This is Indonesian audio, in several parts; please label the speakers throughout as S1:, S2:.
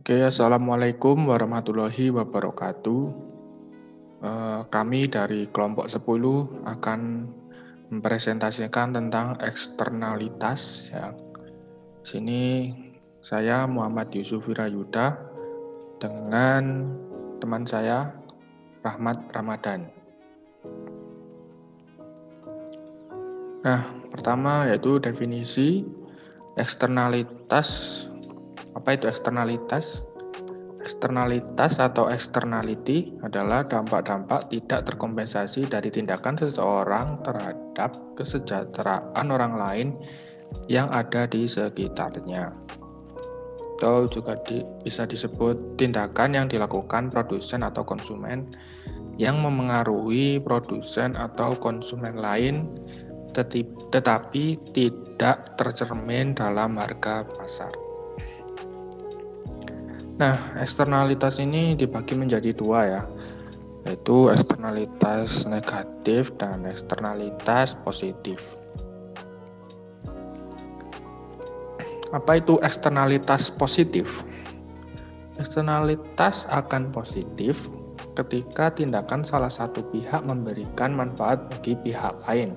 S1: Oke, assalamualaikum warahmatullahi wabarakatuh. Kami dari kelompok 10 akan mempresentasikan tentang eksternalitas. Ya. Sini saya Muhammad Yusuf Wirayuda dengan teman saya Rahmat Ramadan. Nah, pertama yaitu definisi eksternalitas. Apa itu eksternalitas? Eksternalitas atau externality adalah dampak-dampak tidak terkompensasi dari tindakan seseorang terhadap kesejahteraan orang lain yang ada di sekitarnya. Atau juga bisa disebut tindakan yang dilakukan produsen atau konsumen yang memengaruhi produsen atau konsumen lain tetapi tidak tercermin dalam harga pasar. Nah, eksternalitas ini dibagi menjadi dua ya, yaitu eksternalitas negatif dan eksternalitas positif. Apa itu eksternalitas positif? Eksternalitas akan positif ketika tindakan salah satu pihak memberikan manfaat bagi pihak lain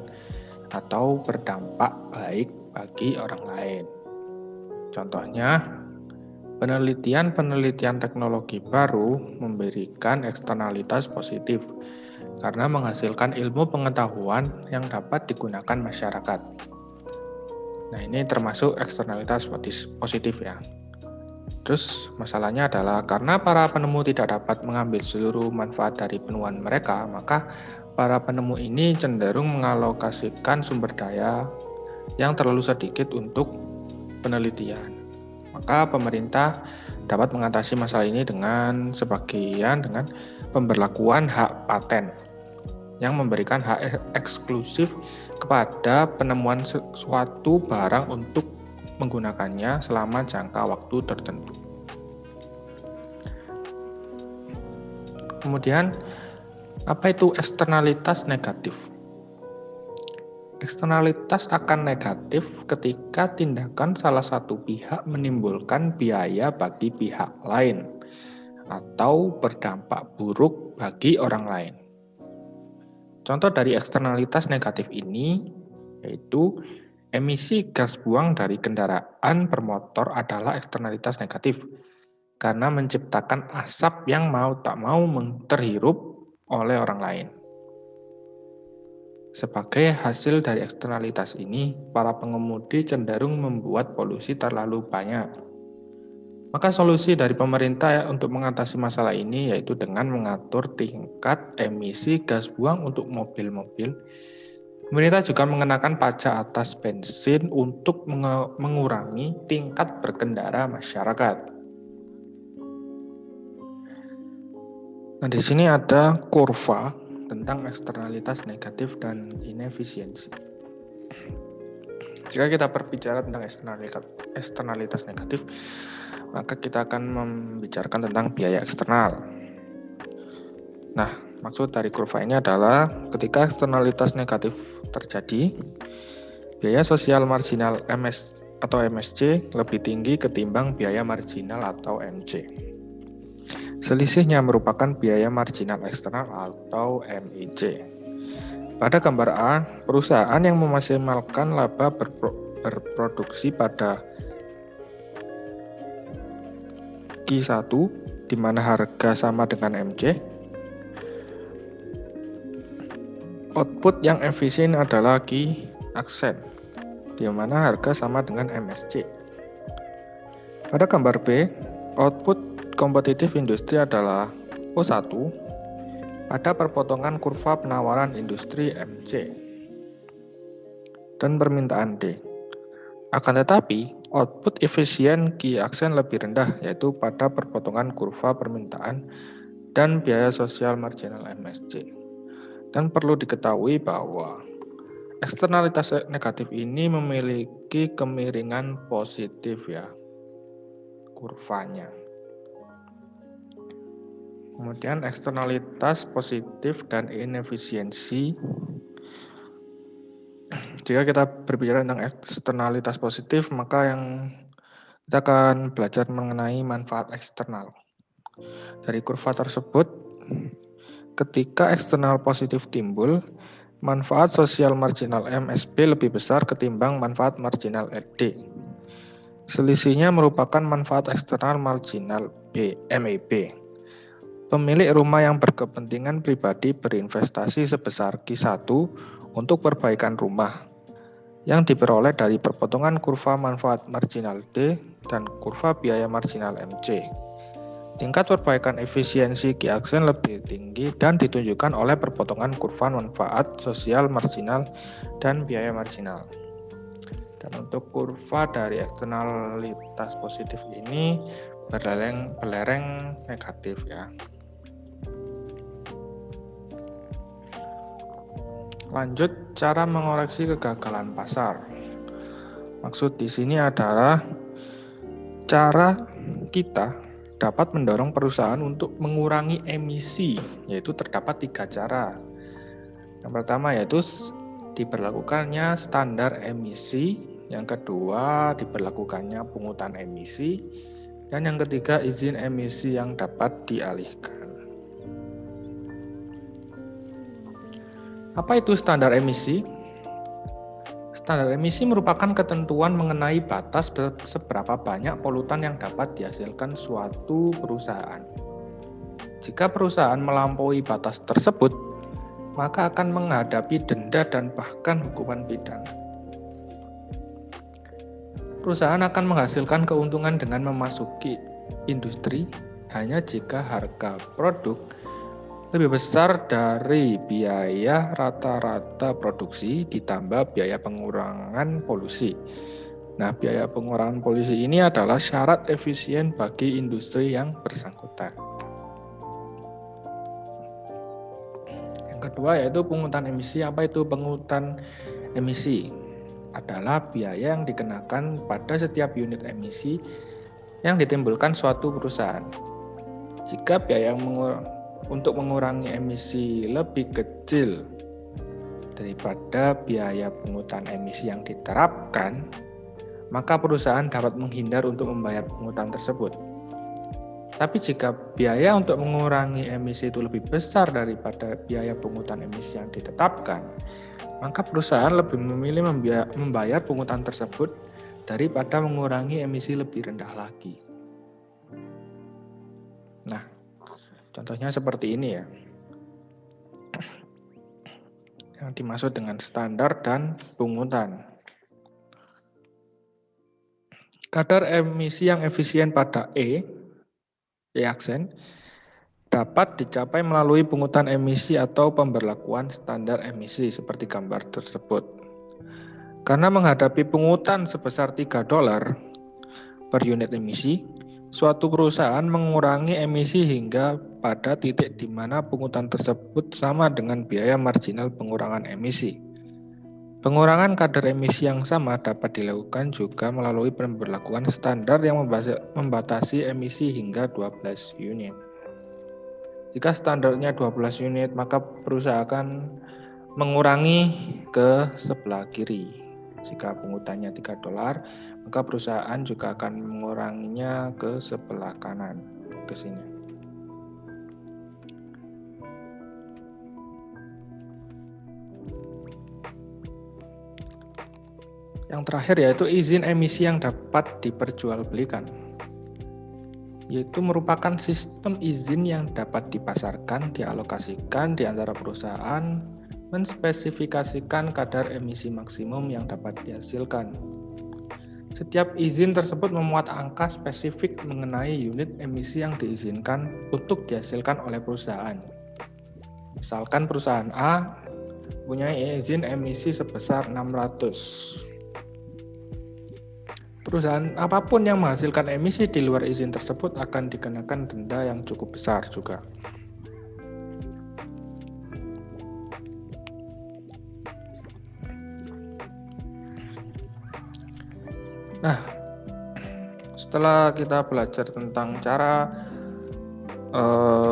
S1: atau berdampak baik bagi orang lain. Contohnya, penelitian teknologi baru memberikan eksternalitas positif karena menghasilkan ilmu pengetahuan yang dapat digunakan masyarakat. Nah, ini termasuk eksternalitas positif ya. Terus masalahnya adalah karena para penemu tidak dapat mengambil seluruh manfaat dari penemuan mereka, maka para penemu ini cenderung mengalokasikan sumber daya yang terlalu sedikit untuk penelitian. Maka pemerintah dapat mengatasi masalah ini dengan pemberlakuan hak paten yang memberikan hak eksklusif kepada penemuan suatu barang untuk menggunakannya selama jangka waktu tertentu. Kemudian, apa itu eksternalitas negatif? Eksternalitas akan negatif ketika tindakan salah satu pihak menimbulkan biaya bagi pihak lain atau berdampak buruk bagi orang lain. Contoh dari eksternalitas negatif ini yaitu emisi gas buang dari kendaraan bermotor adalah eksternalitas negatif karena menciptakan asap yang mau tak mau terhirup oleh orang lain. Sebagai hasil dari eksternalitas ini, para pengemudi cenderung membuat polusi terlalu banyak. Maka solusi dari pemerintah untuk mengatasi masalah ini yaitu dengan mengatur tingkat emisi gas buang untuk mobil-mobil. Pemerintah juga mengenakan pajak atas bensin untuk mengurangi tingkat berkendara masyarakat. Nah, di sini ada kurva tentang eksternalitas negatif dan inefisiensi. Jika kita berbicara tentang eksternalitas negatif, maka kita akan membicarakan tentang biaya eksternal. Nah, maksud dari kurva ini adalah ketika eksternalitas negatif terjadi, biaya sosial marginal MSC lebih tinggi ketimbang biaya marginal atau MC. Selisihnya merupakan biaya marginal eksternal atau MIC. Pada gambar A, perusahaan yang memaksimalkan laba berproduksi pada Q1 di mana harga sama dengan MC. Output yang efisien adalah Q aksen di mana harga sama dengan MSC. Pada gambar B, output kompetitif industri adalah O1 pada perpotongan kurva penawaran industri MC dan permintaan D. Akan tetapi, output efisien Q aksen lebih rendah yaitu pada perpotongan kurva permintaan dan biaya sosial marginal MSC. Dan perlu diketahui bahwa eksternalitas negatif ini memiliki kemiringan positif ya, kurvanya. Kemudian eksternalitas positif dan inefisiensi. Jika kita berbicara tentang eksternalitas positif, maka yang Kita akan belajar mengenai manfaat eksternal. Dari kurva tersebut, ketika eksternal positif timbul, manfaat sosial marginal MSB lebih besar ketimbang manfaat marginal LD. Selisihnya merupakan manfaat eksternal marginal MEB. Pemilik rumah yang berkepentingan pribadi berinvestasi sebesar Q1 untuk perbaikan rumah yang diperoleh dari perpotongan kurva manfaat marginal D dan kurva biaya marginal MC. Tingkat perbaikan efisiensi Q-aksen lebih tinggi dan ditunjukkan oleh perpotongan kurva manfaat sosial marginal dan biaya marginal. Dan untuk kurva dari eksternalitas positif ini belereng negatif ya. Lanjut, cara mengoreksi kegagalan pasar. Maksud di sini adalah cara kita dapat mendorong perusahaan untuk mengurangi emisi, yaitu terdapat 3 cara. Yang pertama yaitu diberlakukannya standar emisi, yang kedua diberlakukannya pungutan emisi, dan yang ketiga izin emisi yang dapat dialihkan. Apa itu standar emisi? Standar emisi merupakan ketentuan mengenai batas seberapa banyak polutan yang dapat dihasilkan suatu perusahaan. Jika perusahaan melampaui batas tersebut, maka akan menghadapi denda dan bahkan hukuman pidana. Perusahaan akan menghasilkan keuntungan dengan memasuki industri hanya jika harga produk lebih besar dari biaya rata-rata produksi ditambah biaya pengurangan polusi. Nah, biaya pengurangan polusi ini adalah syarat efisien bagi industri yang bersangkutan. Yang kedua yaitu pungutan emisi. Apa itu pungutan emisi? Adalah biaya yang dikenakan pada setiap unit emisi yang ditimbulkan suatu perusahaan. Jika biaya untuk mengurangi emisi lebih kecil daripada biaya pungutan emisi yang diterapkan, maka perusahaan dapat menghindar untuk membayar pungutan tersebut. Tapi jika biaya untuk mengurangi emisi itu lebih besar daripada biaya pungutan emisi yang ditetapkan, maka perusahaan lebih memilih membayar pungutan tersebut daripada mengurangi emisi lebih rendah lagi. Nah, contohnya seperti ini ya. Yang dimaksud dengan standar dan pungutan. Kadar emisi yang efisien pada E-aksen, dapat dicapai melalui pungutan emisi atau pemberlakuan standar emisi seperti gambar tersebut. Karena menghadapi pungutan sebesar $3 per unit emisi, suatu perusahaan mengurangi emisi hingga pada titik di mana pungutan tersebut sama dengan biaya marginal pengurangan emisi. Pengurangan kadar emisi yang sama dapat dilakukan juga melalui pemberlakuan standar yang membatasi emisi hingga 12 unit. Jika standarnya 12 unit, maka perusahaan akan mengurangi ke sebelah kiri. Jika pungutannya $3, maka perusahaan juga akan menguranginya ke sebelah kanan, ke sini. Yang terakhir yaitu izin emisi yang dapat diperjualbelikan. Yaitu merupakan sistem izin yang dapat dipasarkan, dialokasikan di antara perusahaan, menspesifikasikan kadar emisi maksimum yang dapat dihasilkan. Setiap izin tersebut memuat angka spesifik mengenai unit emisi yang diizinkan untuk dihasilkan oleh perusahaan. Misalkan perusahaan A punya izin emisi sebesar 600. Perusahaan apapun yang menghasilkan emisi di luar izin tersebut akan dikenakan denda yang cukup besar juga. Nah, setelah kita belajar tentang cara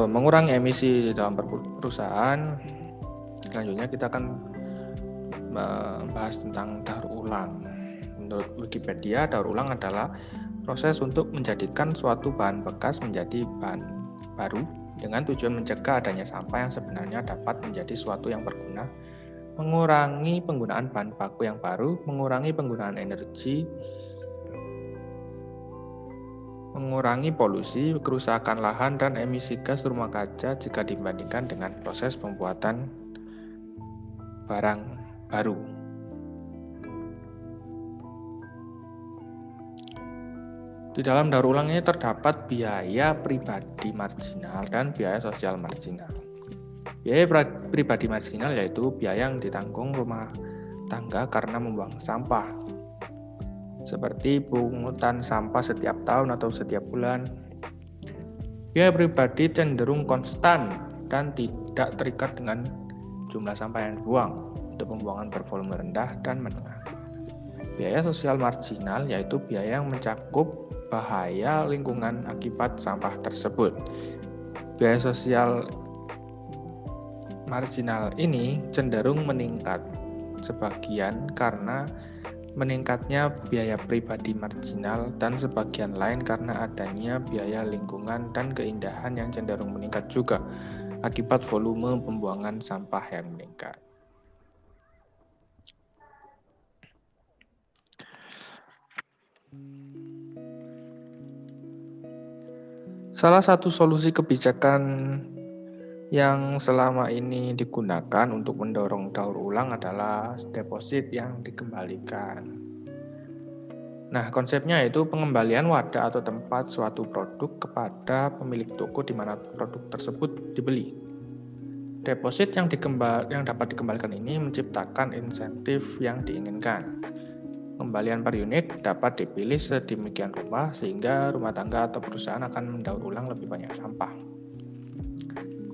S1: mengurangi emisi di dalam perusahaan, selanjutnya kita akan membahas tentang daur ulang. Menurut Wikipedia, daur ulang adalah proses untuk menjadikan suatu bahan bekas menjadi bahan baru dengan tujuan mencegah adanya sampah yang sebenarnya dapat menjadi suatu yang berguna, mengurangi penggunaan bahan baku yang baru, mengurangi penggunaan energi, mengurangi polusi, kerusakan lahan, dan emisi gas rumah kaca jika dibandingkan dengan proses pembuatan barang baru. Di dalam daur ulang ini terdapat biaya pribadi marginal dan biaya sosial marginal. Biaya pribadi marginal yaitu biaya yang ditanggung rumah tangga karena membuang sampah, seperti pungutan sampah setiap tahun atau setiap bulan. Biaya pribadi cenderung konstan dan tidak terikat dengan jumlah sampah yang dibuang untuk pembuangan bervolume rendah dan menengah. Biaya sosial marginal yaitu biaya yang mencakup bahaya lingkungan akibat sampah tersebut. Biaya sosial marginal ini cenderung meningkat sebagian karena meningkatnya biaya pribadi marginal dan sebagian lain karena adanya biaya lingkungan dan keindahan yang cenderung meningkat juga akibat volume pembuangan sampah yang meningkat. Salah satu solusi kebijakan yang selama ini digunakan untuk mendorong daur ulang adalah deposit yang dikembalikan. Nah, konsepnya yaitu pengembalian wadah atau tempat suatu produk kepada pemilik toko di mana produk tersebut dibeli. Deposit yang dapat dikembalikan ini menciptakan insentif yang diinginkan. Pengembalian per unit dapat dipilih sedemikian rupa sehingga rumah tangga atau perusahaan akan mendaur ulang lebih banyak sampah.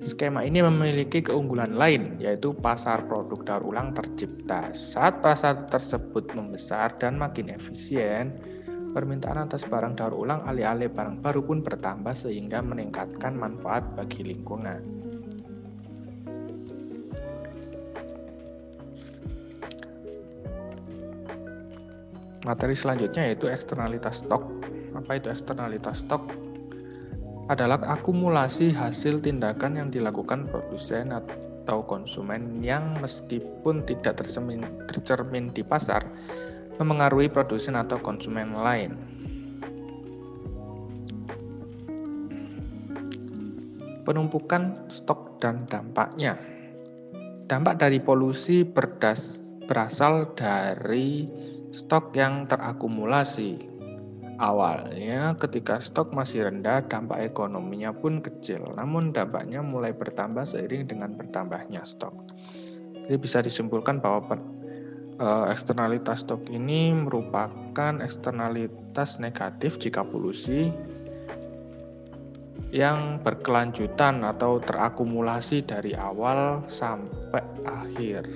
S1: Skema ini memiliki keunggulan lain, yaitu pasar produk daur ulang tercipta. Saat pasar tersebut membesar dan makin efisien, permintaan atas barang daur ulang alih-alih barang baru pun bertambah sehingga meningkatkan manfaat bagi lingkungan. Materi selanjutnya yaitu eksternalitas stok. Apa itu eksternalitas stok? Adalah akumulasi hasil tindakan yang dilakukan produsen atau konsumen yang meskipun tidak tercermin di pasar, memengaruhi produsen atau konsumen lain. Penumpukan stok dan dampaknya. Dampak dari polusi berasal dari stok yang terakumulasi. Awalnya ketika stok masih rendah, dampak ekonominya pun kecil, namun dampaknya mulai bertambah seiring dengan bertambahnya stok. Jadi bisa disimpulkan bahwa eksternalitas stok ini merupakan eksternalitas negatif jika polusi yang berkelanjutan atau terakumulasi dari awal sampai akhir.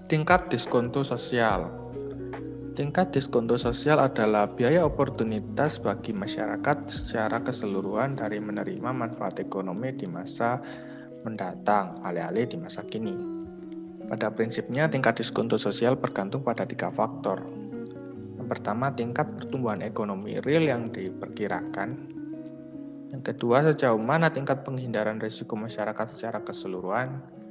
S1: Tingkat diskonto sosial. Tingkat diskonto sosial adalah biaya oportunitas bagi masyarakat secara keseluruhan dari menerima manfaat ekonomi di masa mendatang, alih-alih di masa kini. Pada prinsipnya, tingkat diskonto sosial bergantung pada 3 faktor. Yang pertama, tingkat pertumbuhan ekonomi real yang diperkirakan. Yang kedua, sejauh mana tingkat penghindaran risiko masyarakat secara keseluruhan.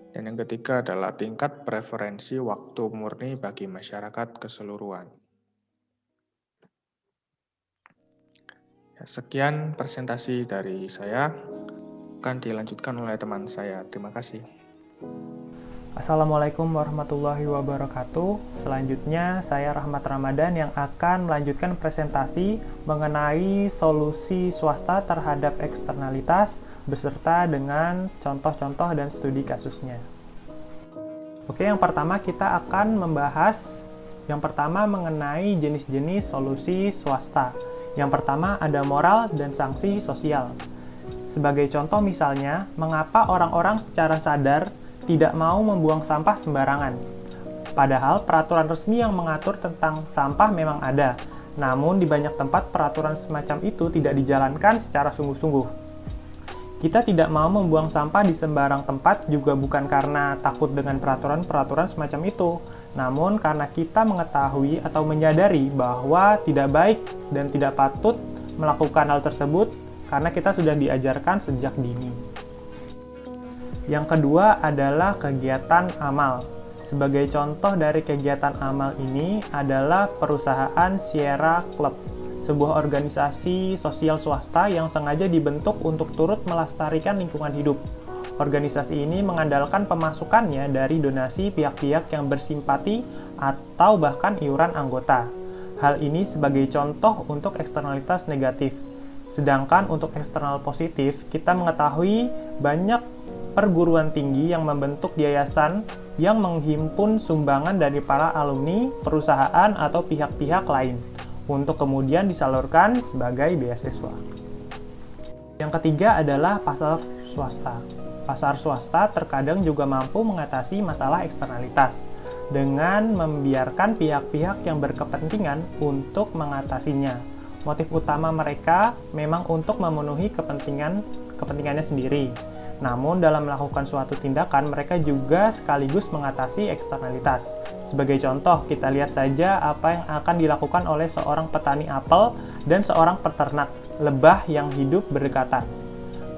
S1: Dan yang ketiga adalah tingkat preferensi waktu murni bagi masyarakat keseluruhan. Sekian presentasi dari saya, akan dilanjutkan oleh teman saya. Terima kasih.
S2: Assalamualaikum warahmatullahi wabarakatuh. Selanjutnya saya Rahmat Ramadan yang akan melanjutkan presentasi mengenai solusi swasta terhadap eksternalitas beserta dengan contoh-contoh dan studi kasusnya. Oke, yang pertama kita akan membahas mengenai jenis-jenis solusi swasta. Yang pertama ada moral dan sanksi sosial. Sebagai contoh misalnya, mengapa orang-orang secara sadar tidak mau membuang sampah sembarangan? Padahal peraturan resmi yang mengatur tentang sampah memang ada, namun di banyak tempat peraturan semacam itu tidak dijalankan secara sungguh-sungguh. Kita tidak mau membuang sampah di sembarang tempat juga bukan karena takut dengan peraturan-peraturan semacam itu, namun karena kita mengetahui atau menyadari bahwa tidak baik dan tidak patut melakukan hal tersebut karena kita sudah diajarkan sejak dini. Yang kedua adalah kegiatan amal. Sebagai contoh dari kegiatan amal ini adalah perusahaan Sierra Club, sebuah organisasi sosial swasta yang sengaja dibentuk untuk turut melestarikan lingkungan hidup. Organisasi ini mengandalkan pemasukannya dari donasi pihak-pihak yang bersimpati atau bahkan iuran anggota. Hal ini sebagai contoh untuk eksternalitas negatif. Sedangkan untuk eksternal positif, kita mengetahui banyak perguruan tinggi yang membentuk yayasan yang menghimpun sumbangan dari para alumni, perusahaan, atau pihak-pihak lain untuk kemudian disalurkan sebagai beasiswa. Yang ketiga adalah pasar swasta. Pasar swasta terkadang juga mampu mengatasi masalah eksternalitas dengan membiarkan pihak-pihak yang berkepentingan untuk mengatasinya. Motif utama mereka memang untuk memenuhi kepentingannya sendiri. Namun dalam melakukan suatu tindakan, mereka juga sekaligus mengatasi eksternalitas. Sebagai contoh, kita lihat saja apa yang akan dilakukan oleh seorang petani apel dan seorang peternak lebah yang hidup berdekatan.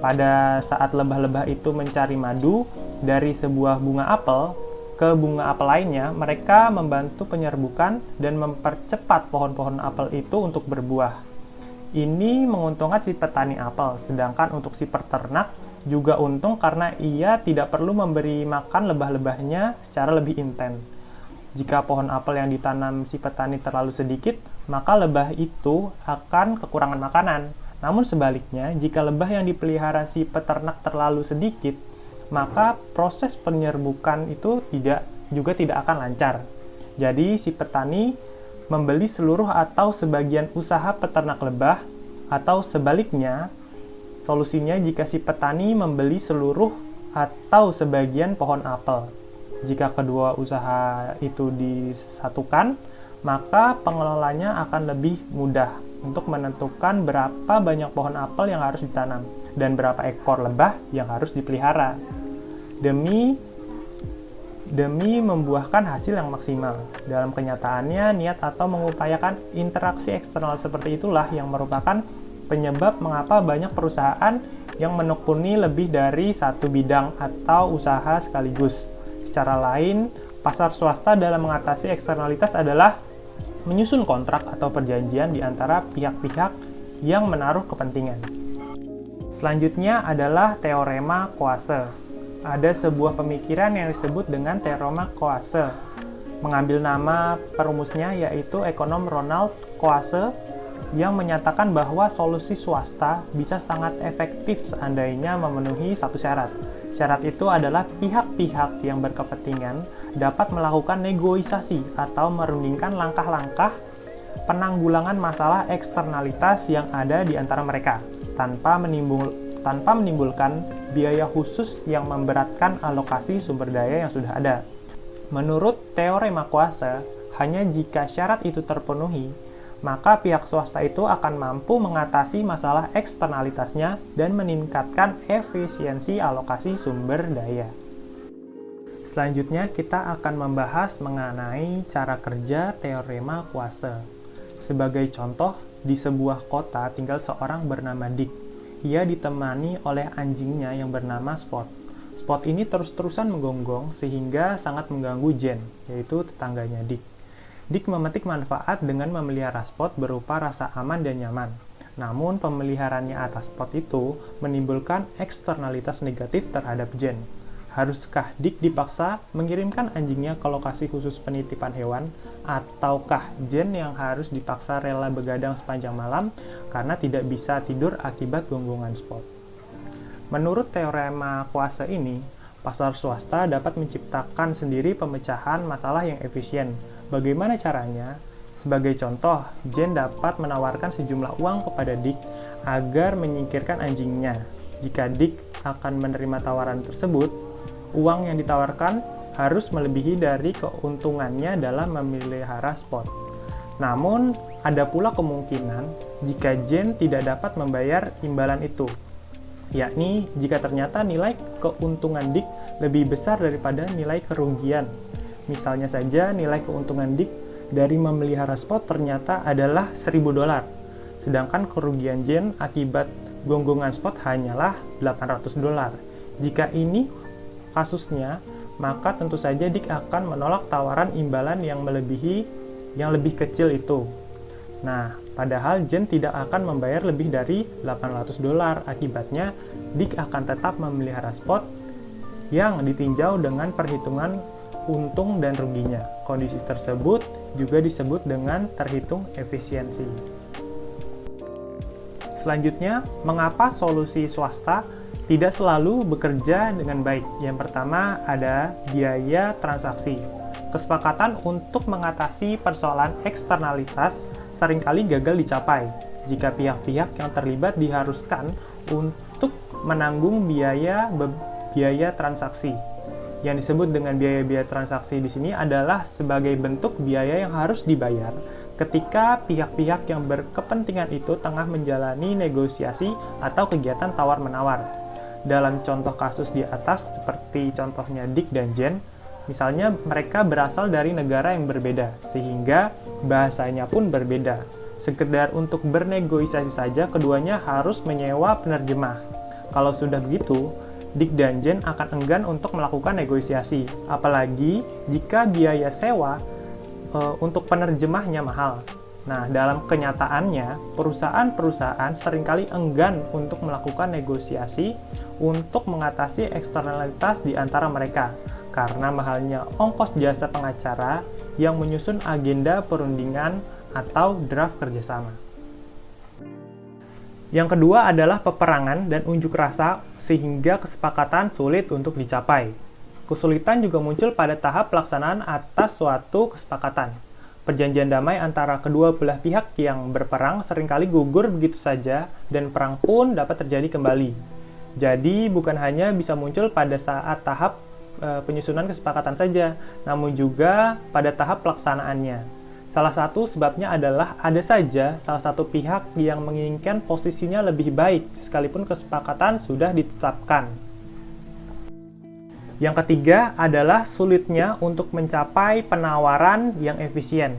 S2: Pada saat lebah-lebah itu mencari madu dari sebuah bunga apel ke bunga apel lainnya, mereka membantu penyerbukan dan mempercepat pohon-pohon apel itu untuk berbuah. Ini menguntungkan si petani apel, sedangkan untuk si peternak juga untung karena ia tidak perlu memberi makan lebah-lebahnya secara lebih intens. Jika pohon apel yang ditanam si petani terlalu sedikit, maka lebah itu akan kekurangan makanan. Namun sebaliknya, jika lebah yang dipelihara si peternak terlalu sedikit, maka proses penyerbukan itu juga tidak akan lancar. Jadi si petani membeli seluruh atau sebagian usaha peternak lebah, atau sebaliknya, solusinya jika si petani membeli seluruh atau sebagian pohon apel. Jika kedua usaha itu disatukan, maka pengelolanya akan lebih mudah untuk menentukan berapa banyak pohon apel yang harus ditanam dan berapa ekor lebah yang harus dipelihara demi membuahkan hasil yang maksimal. Dalam kenyataannya, niat atau mengupayakan interaksi eksternal seperti itulah yang merupakan penyebab mengapa banyak perusahaan yang menekuni lebih dari satu bidang atau usaha sekaligus. Secara lain, pasar swasta dalam mengatasi eksternalitas adalah menyusun kontrak atau perjanjian di antara pihak-pihak yang menaruh kepentingan. Selanjutnya adalah teorema Coase. Ada sebuah pemikiran yang disebut dengan teorema Coase. Mengambil nama perumusnya yaitu ekonom Ronald Coase yang menyatakan bahwa solusi swasta bisa sangat efektif seandainya memenuhi satu syarat. Syarat itu adalah pihak-pihak yang berkepentingan dapat melakukan negosiasi atau merundingkan langkah-langkah penanggulangan masalah eksternalitas yang ada di antara mereka, tanpa menimbulkan biaya khusus yang memberatkan alokasi sumber daya yang sudah ada. Menurut teorema Coase, hanya jika syarat itu terpenuhi, maka pihak swasta itu akan mampu mengatasi masalah eksternalitasnya dan meningkatkan efisiensi alokasi sumber daya. Selanjutnya, kita akan membahas mengenai cara kerja teorema Coase. Sebagai contoh, di sebuah kota tinggal seorang bernama Dick. Ia ditemani oleh anjingnya yang bernama Spot. Spot ini terus-terusan menggonggong sehingga sangat mengganggu Jen, yaitu tetangganya Dick. Dick memetik manfaat dengan memelihara Spot berupa rasa aman dan nyaman. Namun, pemeliharaannya atas Spot itu menimbulkan eksternalitas negatif terhadap Jen. Haruskah Dick dipaksa mengirimkan anjingnya ke lokasi khusus penitipan hewan, ataukah Jen yang harus dipaksa rela begadang sepanjang malam karena tidak bisa tidur akibat gonggongan Spot? Menurut teorema Coase ini, pasar swasta dapat menciptakan sendiri pemecahan masalah yang efisien. Bagaimana caranya? Sebagai contoh, Jen dapat menawarkan sejumlah uang kepada Dick agar menyingkirkan anjingnya. Jika Dick akan menerima tawaran tersebut, uang yang ditawarkan harus melebihi dari keuntungannya dalam memelihara Spot. Namun, ada pula kemungkinan jika Jen tidak dapat membayar imbalan itu. yakni jika ternyata nilai keuntungan DIK lebih besar daripada nilai kerugian. Misalnya saja nilai keuntungan DIK dari memelihara spot ternyata adalah $1.000, sedangkan kerugian Jen akibat gonggongan spot hanyalah $800. Jika ini kasusnya, maka tentu saja DIK akan menolak tawaran imbalan yang lebih kecil itu. Nah, padahal Jen tidak akan membayar lebih dari $800. Akibatnya, DIK akan tetap memelihara spot yang ditinjau dengan perhitungan untung dan ruginya. Kondisi tersebut juga disebut dengan terhitung efisiensi. Selanjutnya, mengapa solusi swasta tidak selalu bekerja dengan baik? Yang pertama ada biaya transaksi. Kesepakatan untuk mengatasi persoalan eksternalitas seringkali gagal dicapai jika pihak-pihak yang terlibat diharuskan untuk menanggung biaya transaksi. Yang disebut dengan biaya transaksi di sini adalah sebagai bentuk biaya yang harus dibayar ketika pihak-pihak yang berkepentingan itu tengah menjalani negosiasi atau kegiatan tawar-menawar. Dalam contoh kasus di atas, seperti contohnya DIK dan Jen, misalnya mereka berasal dari negara yang berbeda, sehingga bahasanya pun berbeda. Sekedar untuk bernegosiasi saja, keduanya harus menyewa penerjemah. Kalau sudah begitu, DIK dan Jen akan enggan untuk melakukan negosiasi, apalagi jika biaya sewa untuk penerjemahnya mahal. Nah, dalam kenyataannya, perusahaan-perusahaan seringkali enggan untuk melakukan negosiasi untuk mengatasi eksternalitas di antara mereka, karena mahalnya ongkos jasa pengacara yang menyusun agenda perundingan atau draft kerjasama. Yang kedua adalah peperangan dan unjuk rasa sehingga kesepakatan sulit untuk dicapai. Kesulitan juga muncul pada tahap pelaksanaan atas suatu kesepakatan. Perjanjian damai antara kedua belah pihak yang berperang seringkali gugur begitu saja dan perang pun dapat terjadi kembali. Jadi bukan hanya bisa muncul pada saat tahap penyusunan kesepakatan saja, namun juga pada tahap pelaksanaannya. Salah satu sebabnya adalah ada saja salah satu pihak yang menginginkan posisinya lebih baik sekalipun kesepakatan sudah ditetapkan. Yang ketiga adalah sulitnya untuk mencapai penawaran yang efisien.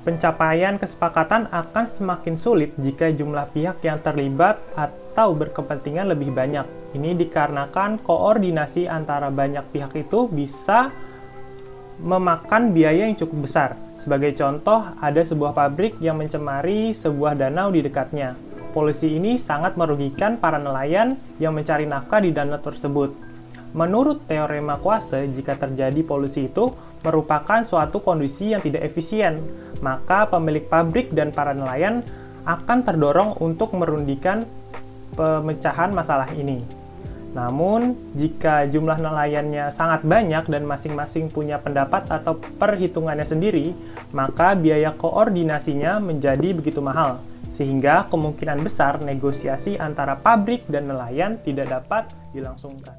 S2: Pencapaian kesepakatan akan semakin sulit jika jumlah pihak yang terlibat atau berkepentingan lebih banyak. Ini dikarenakan koordinasi antara banyak pihak itu bisa memakan biaya yang cukup besar. Sebagai contoh, ada sebuah pabrik yang mencemari sebuah danau di dekatnya. Polusi ini sangat merugikan para nelayan yang mencari nafkah di danau tersebut. Menurut teorema kuase, jika terjadi polusi itu merupakan suatu kondisi yang tidak efisien, maka pemilik pabrik dan para nelayan akan terdorong untuk merundingkan pemecahan masalah ini. Namun, jika jumlah nelayannya sangat banyak dan masing-masing punya pendapat atau perhitungannya sendiri, maka biaya koordinasinya menjadi begitu mahal, sehingga kemungkinan besar negosiasi antara pabrik dan nelayan tidak dapat dilangsungkan.